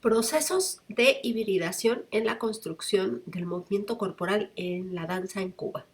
Procesos de hibridación en la construcción del movimiento corporal en la danza en Cuba.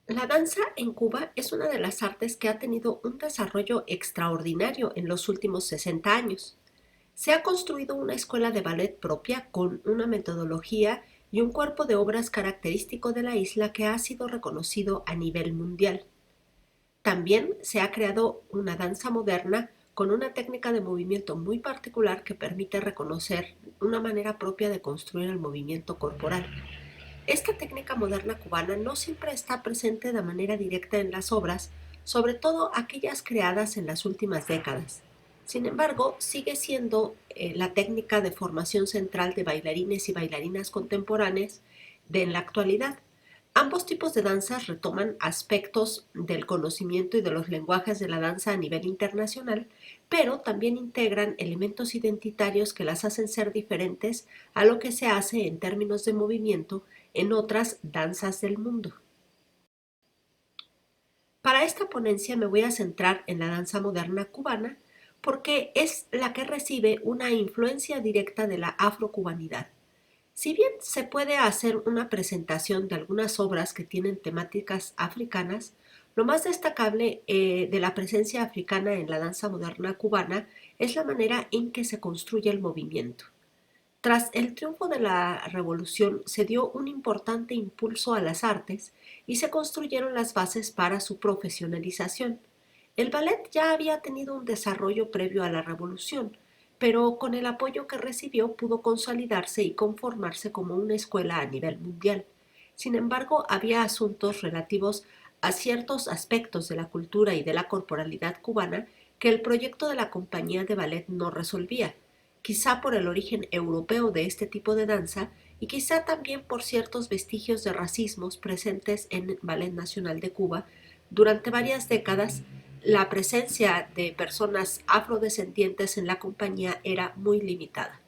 La danza en Cuba es una de las artes que ha tenido un desarrollo extraordinario en los últimos 60 años. Se ha construido una escuela de ballet propia con una metodología y un cuerpo de obras característico de la isla que ha sido reconocido a nivel mundial. También se ha creado una danza moderna con una técnica de movimiento muy particular que permite reconocer una manera propia de construir el movimiento corporal. Esta técnica moderna cubana no siempre está presente de manera directa en las obras, sobre todo aquellas creadas en las últimas décadas. Sin embargo, sigue siendo la técnica de formación central de bailarines y bailarinas contemporáneas en la actualidad. Ambos tipos de danzas retoman aspectos del conocimiento y de los lenguajes de la danza a nivel internacional, pero también integran elementos identitarios que las hacen ser diferentes a lo que se hace en términos de movimiento en otras danzas del mundo. Para esta ponencia me voy a centrar en la danza moderna cubana porque es la que recibe una influencia directa de la afrocubanidad. Si bien se puede hacer una presentación de algunas obras que tienen temáticas africanas, lo más destacable de la presencia africana en la danza moderna cubana es la manera en que se construye el movimiento. Tras el triunfo de la Revolución se dio un importante impulso a las artes y se construyeron las bases para su profesionalización. El ballet ya había tenido un desarrollo previo a la Revolución, pero con el apoyo que recibió pudo consolidarse y conformarse como una escuela a nivel mundial. Sin embargo, había asuntos relativos a ciertos aspectos de la cultura y de la corporalidad cubana que el proyecto de la compañía de ballet no resolvía, quizá por el origen europeo de este tipo de danza y quizá también por ciertos vestigios de racismos presentes en el Ballet Nacional de Cuba. Durante varias décadas, la presencia de personas afrodescendientes en la compañía era muy limitada.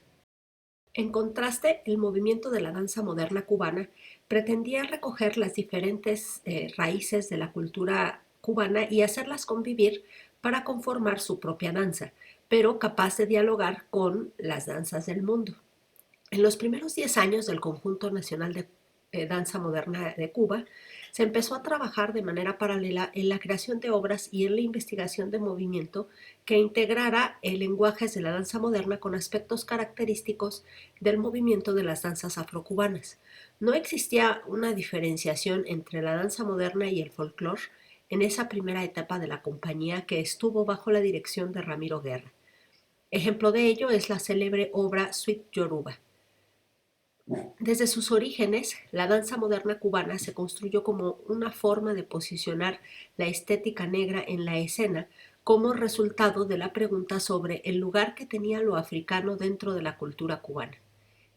En contraste, el movimiento de la danza moderna cubana pretendía recoger las diferentes raíces de la cultura cubana y hacerlas convivir para conformar su propia danza, pero capaz de dialogar con las danzas del mundo. En los primeros 10 años del Conjunto Nacional de Danza Moderna de Cuba, se empezó a trabajar de manera paralela en la creación de obras y en la investigación de movimiento que integrara lenguajes de la danza moderna con aspectos característicos del movimiento de las danzas afrocubanas. No existía una diferenciación entre la danza moderna y el folclore en esa primera etapa de la compañía que estuvo bajo la dirección de Ramiro Guerra. Ejemplo de ello es la célebre obra Sweet Yoruba. Desde sus orígenes, la danza moderna cubana se construyó como una forma de posicionar la estética negra en la escena como resultado de la pregunta sobre el lugar que tenía lo africano dentro de la cultura cubana.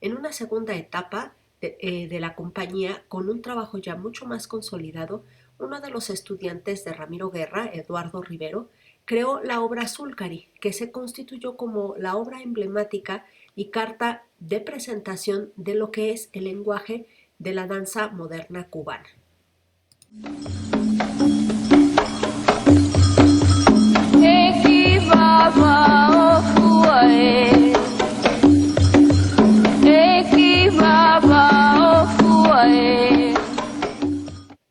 En una segunda etapa de la compañía, con un trabajo ya mucho más consolidado, uno de los estudiantes de Ramiro Guerra, Eduardo Rivero, creó la obra Zulcari, que se constituyó como la obra emblemática y carta de presentación de lo que es el lenguaje de la danza moderna cubana.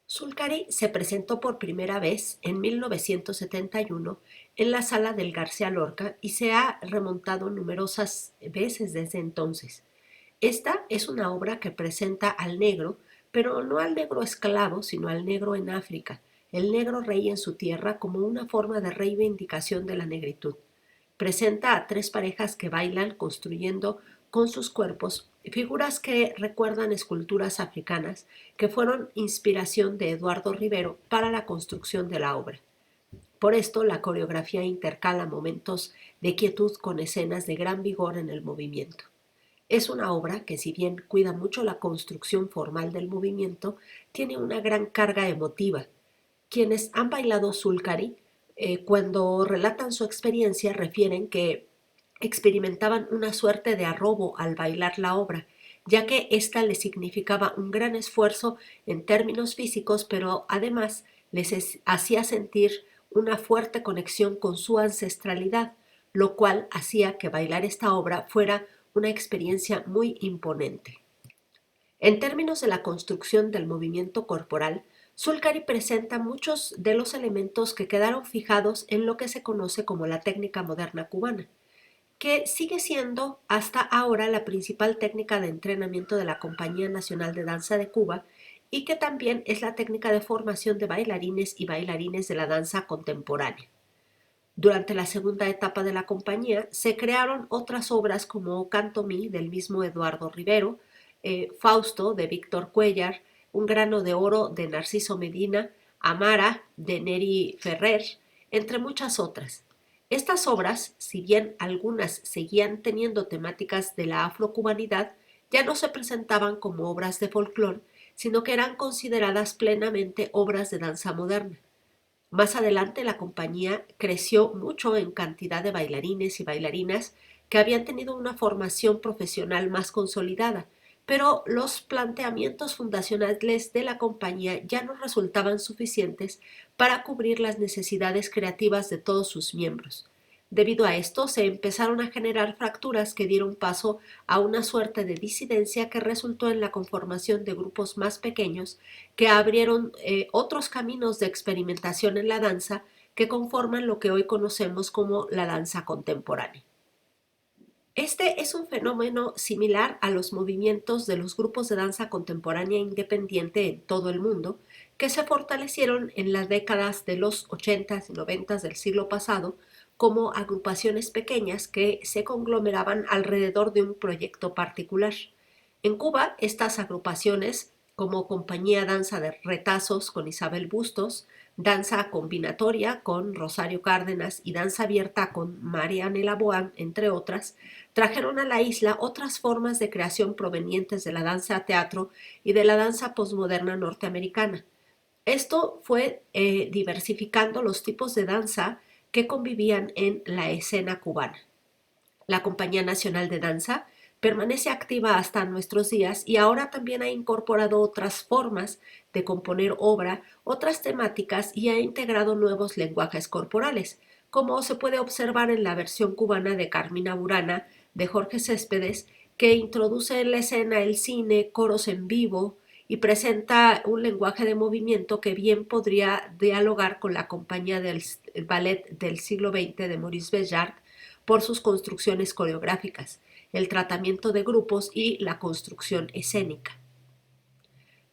Zulcari se presentó por primera vez en 1971 en la sala del García Lorca y se ha remontado numerosas veces desde entonces. Esta es una obra que presenta al negro, pero no al negro esclavo, sino al negro en África, el negro rey en su tierra como una forma de reivindicación de la negritud. Presenta a tres parejas que bailan construyendo con sus cuerpos figuras que recuerdan esculturas africanas que fueron inspiración de Eduardo Rivero para la construcción de la obra. Por esto, la coreografía intercala momentos de quietud con escenas de gran vigor en el movimiento. Es una obra que, si bien cuida mucho la construcción formal del movimiento, tiene una gran carga emotiva. Quienes han bailado Zulcari, cuando relatan su experiencia, refieren que experimentaban una suerte de arrobo al bailar la obra, ya que ésta les significaba un gran esfuerzo en términos físicos, pero además les hacía sentir una fuerte conexión con su ancestralidad, lo cual hacía que bailar esta obra fuera una experiencia muy imponente. En términos de la construcción del movimiento corporal, Sulcari presenta muchos de los elementos que quedaron fijados en lo que se conoce como la técnica moderna cubana, que sigue siendo hasta ahora la principal técnica de entrenamiento de la Compañía Nacional de Danza de Cuba y que también es la técnica de formación de bailarines y bailarines de la danza contemporánea. Durante la segunda etapa de la compañía se crearon otras obras como Canto Mí del mismo Eduardo Rivero, Fausto de Víctor Cuellar, Un grano de oro de Narciso Medina, Amara de Neri Ferrer, entre muchas otras. Estas obras, si bien algunas seguían teniendo temáticas de la afrocubanidad, ya no se presentaban como obras de folclore, sino que eran consideradas plenamente obras de danza moderna. Más adelante la compañía creció mucho en cantidad de bailarines y bailarinas que habían tenido una formación profesional más consolidada, pero los planteamientos fundacionales de la compañía ya no resultaban suficientes para cubrir las necesidades creativas de todos sus miembros. Debido a esto, se empezaron a generar fracturas que dieron paso a una suerte de disidencia que resultó en la conformación de grupos más pequeños que abrieron otros caminos de experimentación en la danza que conforman lo que hoy conocemos como la danza contemporánea. Este es un fenómeno similar a los movimientos de los grupos de danza contemporánea independiente en todo el mundo, que se fortalecieron en las décadas de los 80 y 90 del siglo pasado como agrupaciones pequeñas que se conglomeraban alrededor de un proyecto particular. En Cuba, estas agrupaciones, como Compañía Danza de Retazos con Isabel Bustos, Danza Combinatoria con Rosario Cárdenas y Danza Abierta con María Anela Boán, entre otras, trajeron a la isla otras formas de creación provenientes de la danza teatro y de la danza posmoderna norteamericana. Esto fue diversificando los tipos de danza que convivían en la escena cubana. La Compañía Nacional de Danza permanece activa hasta nuestros días y ahora también ha incorporado otras formas de componer obra, otras temáticas y ha integrado nuevos lenguajes corporales, como se puede observar en la versión cubana de Carmina Burana de Jorge Céspedes, que introduce en la escena el cine, coros en vivo y presenta un lenguaje de movimiento que bien podría dialogar con la compañía del ballet del siglo XX de Maurice Béjart por sus construcciones coreográficas, el tratamiento de grupos y la construcción escénica.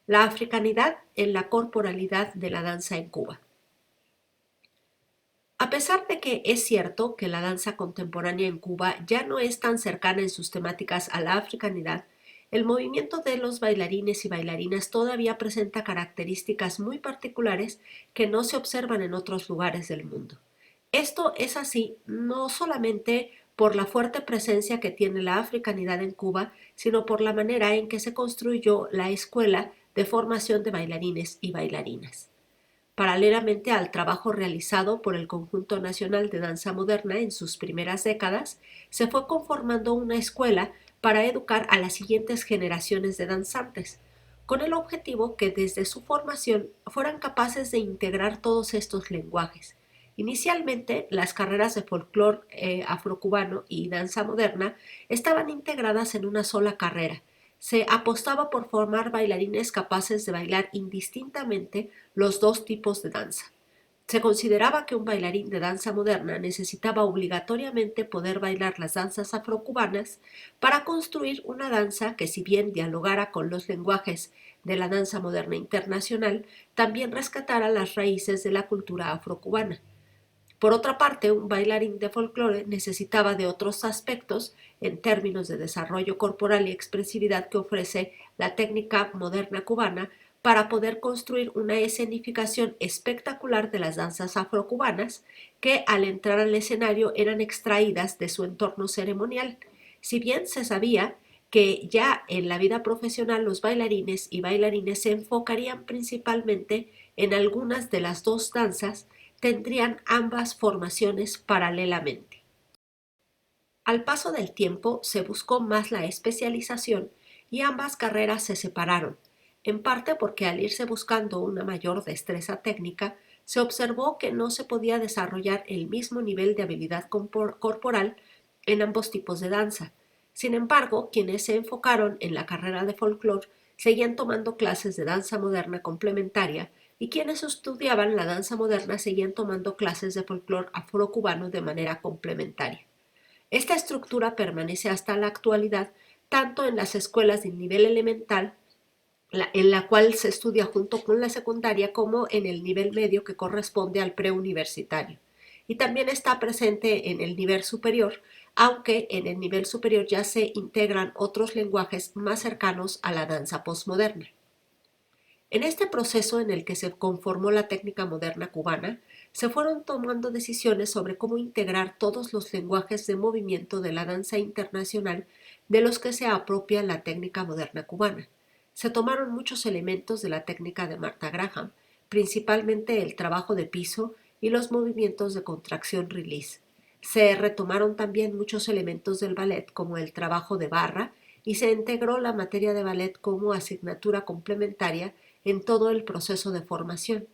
La africanidad en la corporalidad de la danza en Cuba. A pesar de que es cierto que la danza contemporánea en Cuba ya no es tan cercana en sus temáticas a la africanidad, el movimiento de los bailarines y bailarinas todavía presenta características muy particulares que no se observan en otros lugares del mundo. Esto es así no solamente por la fuerte presencia que tiene la africanidad en Cuba, sino por la manera en que se construyó la escuela de formación de bailarines y bailarinas. Paralelamente al trabajo realizado por el Conjunto Nacional de Danza Moderna en sus primeras décadas, se fue conformando una escuela para educar a las siguientes generaciones de danzantes, con el objetivo que desde su formación fueran capaces de integrar todos estos lenguajes. Inicialmente, las carreras de folclore afrocubano y danza moderna estaban integradas en una sola carrera. Se apostaba por formar bailarines capaces de bailar indistintamente los dos tipos de danza. Se consideraba que un bailarín de danza moderna necesitaba obligatoriamente poder bailar las danzas afrocubanas para construir una danza que, si bien dialogara con los lenguajes de la danza moderna internacional, también rescatara las raíces de la cultura afrocubana. Por otra parte, un bailarín de folclore necesitaba de otros aspectos en términos de desarrollo corporal y expresividad que ofrece la técnica moderna cubana para poder construir una escenificación espectacular de las danzas afrocubanas que al entrar al escenario eran extraídas de su entorno ceremonial. Si bien se sabía que ya en la vida profesional los bailarines y bailarines se enfocarían principalmente en algunas de las dos danzas, tendrían ambas formaciones paralelamente. Al paso del tiempo se buscó más la especialización y ambas carreras se separaron. en parte porque al irse buscando una mayor destreza técnica, se observó que no se podía desarrollar el mismo nivel de habilidad corporal en ambos tipos de danza. Sin embargo, quienes se enfocaron en la carrera de folclore seguían tomando clases de danza moderna complementaria y quienes estudiaban la danza moderna seguían tomando clases de folclore afrocubano de manera complementaria. Esta estructura permanece hasta la actualidad tanto en las escuelas de nivel elemental, en la cual se estudia junto con la secundaria, como en el nivel medio que corresponde al preuniversitario. Y también está presente en el nivel superior, aunque en el nivel superior ya se integran otros lenguajes más cercanos a la danza postmoderna. En este proceso en el que se conformó la técnica moderna cubana, se fueron tomando decisiones sobre cómo integrar todos los lenguajes de movimiento de la danza internacional de los que se apropia la técnica moderna cubana. Se tomaron muchos elementos de la técnica de Martha Graham, principalmente el trabajo de piso y los movimientos de contracción-release. Se retomaron también muchos elementos del ballet como el trabajo de barra y se integró la materia de ballet como asignatura complementaria en todo el proceso de formación.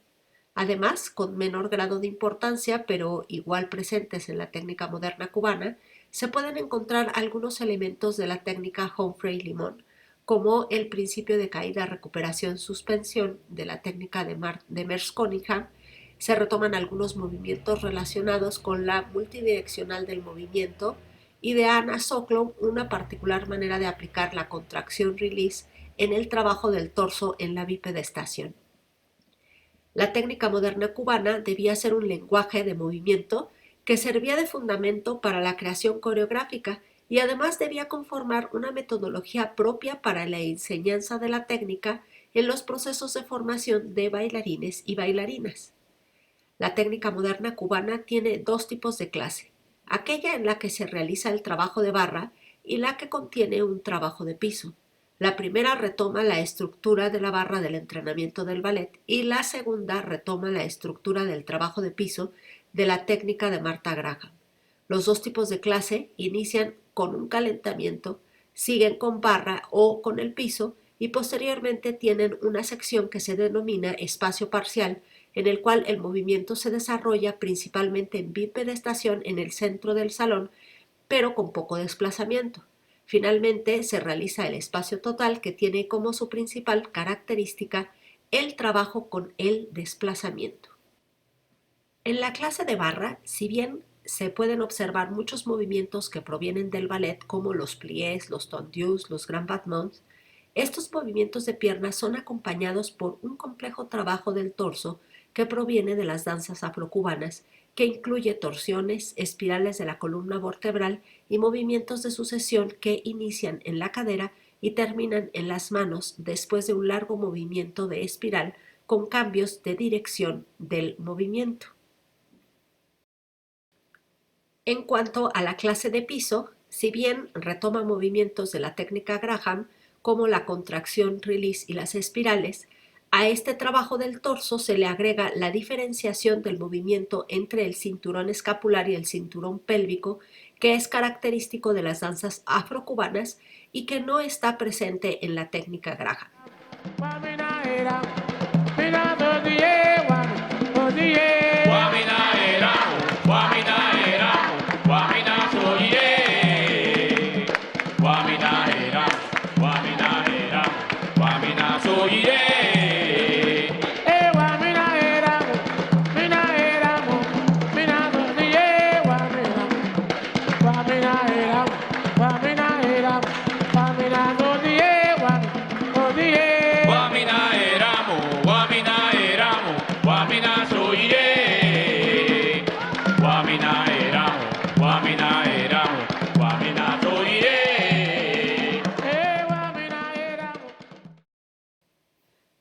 Además, con menor grado de importancia, pero igual presentes en la técnica moderna cubana, se pueden encontrar algunos elementos de la técnica Humphrey-Limón, como el principio de caída-recuperación-suspensión de la técnica de Merce-Cunningham. Se retoman algunos movimientos relacionados con la multidireccional del movimiento y de Anna Soklow una particular manera de aplicar la contracción-release en el trabajo del torso en la bipedestación. La técnica moderna cubana debía ser un lenguaje de movimiento que servía de fundamento para la creación coreográfica y además debía conformar una metodología propia para la enseñanza de la técnica en los procesos de formación de bailarines y bailarinas. La técnica moderna cubana tiene dos tipos de clase: aquella en la que se realiza el trabajo de barra y la que contiene un trabajo de piso. La primera retoma la estructura de la barra del entrenamiento del ballet y la segunda retoma la estructura del trabajo de piso de la técnica de Martha Graham. Los dos tipos de clase inician con un calentamiento, siguen con barra o con el piso y posteriormente tienen una sección que se denomina espacio parcial, en el cual el movimiento se desarrolla principalmente en bipedestación en el centro del salón, pero con poco desplazamiento. Finalmente se realiza el espacio total, que tiene como su principal característica el trabajo con el desplazamiento. En la clase de barra, si bien se pueden observar muchos movimientos que provienen del ballet, como los pliés, los tendus, los grands battements, estos movimientos de piernas son acompañados por un complejo trabajo del torso que proviene de las danzas afrocubanas, que incluye torsiones, espirales de la columna vertebral y movimientos de sucesión que inician en la cadera y terminan en las manos después de un largo movimiento de espiral con cambios de dirección del movimiento. En cuanto a la clase de piso, si bien retoma movimientos de la técnica Graham, como la contracción, release y las espirales, a este trabajo del torso se le agrega la diferenciación del movimiento entre el cinturón escapular y el cinturón pélvico, que es característico de las danzas afrocubanas y que no está presente en la técnica Graham.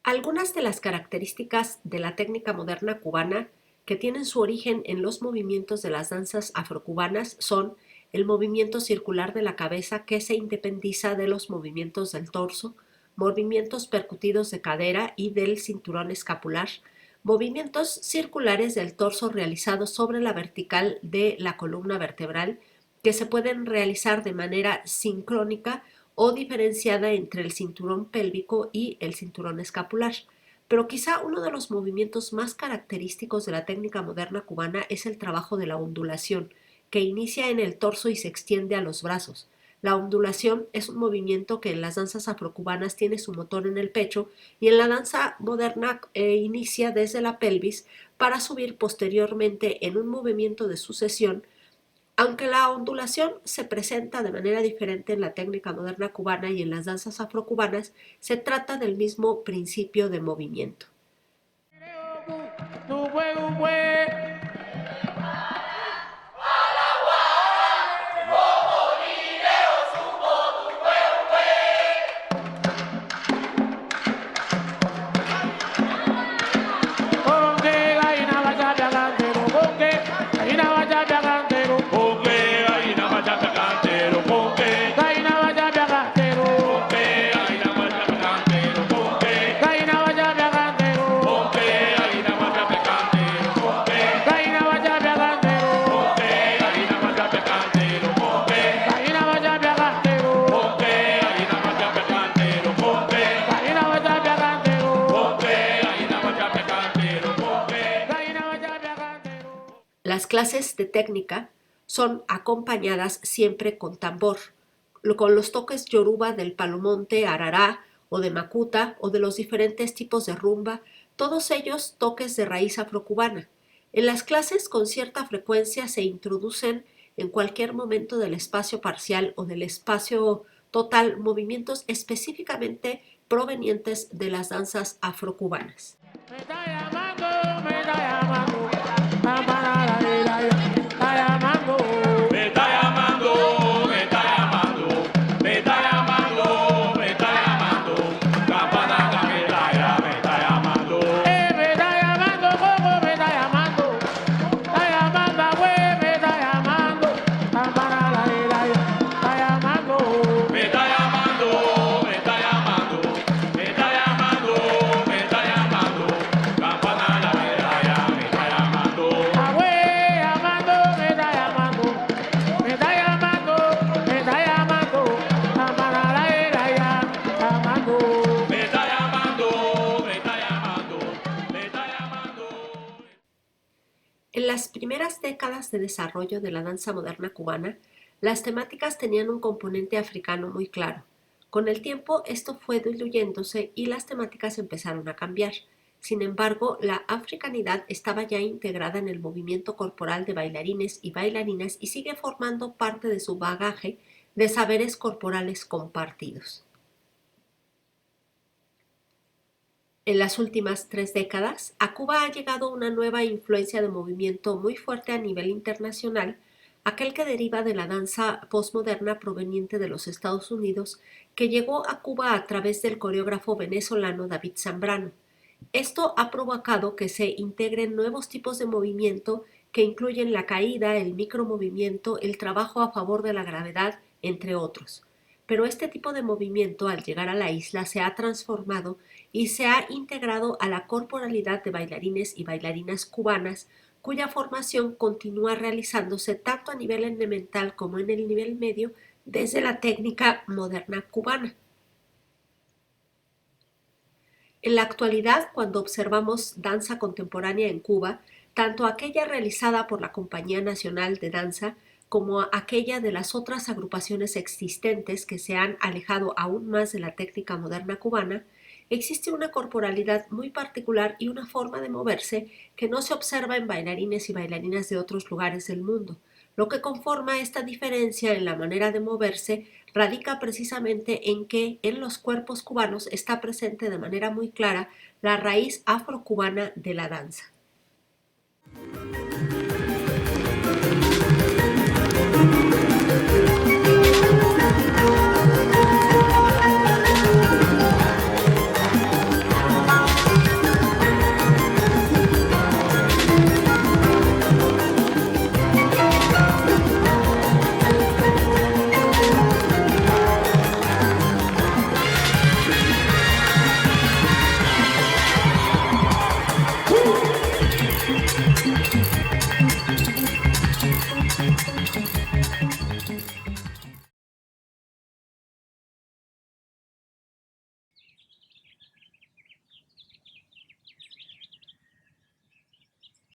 Algunas de las características de la técnica moderna cubana que tienen su origen en los movimientos de las danzas afrocubanas son el movimiento circular de la cabeza, que se independiza de los movimientos del torso, movimientos percutidos de cadera y del cinturón escapular, movimientos circulares del torso realizados sobre la vertical de la columna vertebral, que se pueden realizar de manera sincrónica o diferenciada entre el cinturón pélvico y el cinturón escapular. Pero quizá uno de los movimientos más característicos de la técnica moderna cubana es el trabajo de la ondulación, que inicia en el torso y se extiende a los brazos. La ondulación es un movimiento que en las danzas afrocubanas tiene su motor en el pecho y en la danza moderna inicia desde la pelvis para subir posteriormente en un movimiento de sucesión. Aunque la ondulación se presenta de manera diferente en la técnica moderna cubana y en las danzas afrocubanas, se trata del mismo principio de movimiento. Las clases de técnica son acompañadas siempre con tambor, con los toques yoruba del palomonte, arará o de macuta o de los diferentes tipos de rumba, todos ellos toques de raíz afrocubana. En las clases con cierta frecuencia se introducen en cualquier momento del espacio parcial o del espacio total movimientos específicamente provenientes de las danzas afrocubanas. Me está llamando, me está llamando. Campana, está llamando. Me está llamando, me está llamando. Me está llamando, me está llamando. Campana, me está llamando. Me está llamando, Coco, me está llamando. Está llamando, güey, me está llamando. Campana, está llamando. Me está llamando, me está llamando. Me está llamando, me está llamando. Campana, me está llamando. Güey, llamando, me está llamando. Me está llamando, me está llamando. Campana, llamando. Me está llamando, me está llamando. Me está llamando. En las primeras décadas de desarrollo de la danza moderna cubana, las temáticas tenían un componente africano muy claro. Con el tiempo esto fue diluyéndose y las temáticas empezaron a cambiar. Sin embargo, la africanidad estaba ya integrada en el movimiento corporal de bailarines y bailarinas y sigue formando parte de su bagaje de saberes corporales compartidos. En las últimas 3 décadas, a Cuba ha llegado una nueva influencia de movimiento muy fuerte a nivel internacional, aquel que deriva de la danza postmoderna proveniente de los Estados Unidos, que llegó a Cuba a través del coreógrafo venezolano David Zambrano. Esto ha provocado que se integren nuevos tipos de movimiento que incluyen la caída, el micromovimiento, el trabajo a favor de la gravedad, entre otros. Pero este tipo de movimiento, al llegar a la isla, se ha transformado y se ha integrado a la corporalidad de bailarines y bailarinas cubanas, cuya formación continúa realizándose tanto a nivel elemental como en el nivel medio desde la técnica moderna cubana. En la actualidad, cuando observamos danza contemporánea en Cuba, tanto aquella realizada por la Compañía Nacional de Danza como aquella de las otras agrupaciones existentes que se han alejado aún más de la técnica moderna cubana, existe una corporalidad muy particular y una forma de moverse que no se observa en bailarines y bailarinas de otros lugares del mundo. Lo que conforma esta diferencia en la manera de moverse radica precisamente en que en los cuerpos cubanos está presente de manera muy clara la raíz afrocubana de la danza.